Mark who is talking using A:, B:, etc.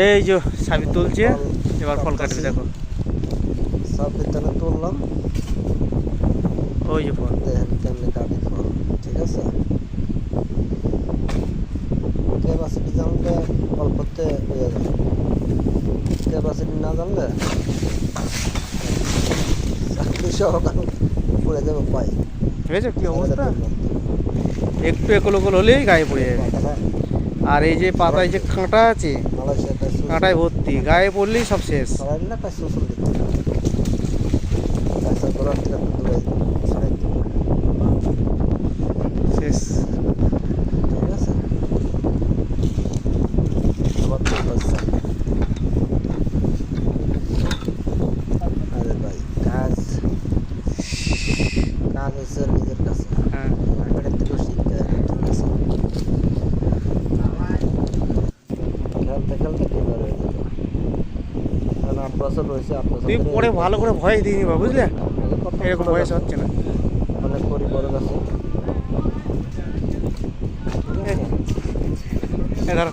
A: এই যে সাবি তুলছে, এবার ফল কাটবে দেখো।
B: সাবির তাহলে তুললাম,
A: ওই যে ফল
B: দেখেন কেমনি কাটি ফল। ঠিক আছে, ক্যাপাসিটি জানলে অল্পতে হয়ে যায়, ক্যাপাসিটি না জানলে সহকাল পড়ে যাবে পাই।
A: হয়েছে কি অবস্থা, একটু একল হলেই গায়ে পড়ে যাবে। আর এই যে পাতায় যে কাঁটা আছে, কাঁটায় ভর্তি, গায়ে পড়লেই সব শেষ। শেষ।
B: ঠিক আছে, আবার চলতেছে। আরে ভাই কাজ কাজ হচ্ছে নিজের কাছে,
A: হ্যাঁ
B: মার্কেটের থেকেও শিখতে হবে। ঠিক আছে, খেলতে খেলতে ক্লিয়ার হয়ে যাবে। কারণ 8 বছর রয়েছে, 8 বছর
A: তুই পরে ভালো করে ভয় দিয়ে নিবা, বুঝলে? এরকম বয়স হচ্ছে না।
B: অনেক পরিবারের কাছে।
A: এ ধর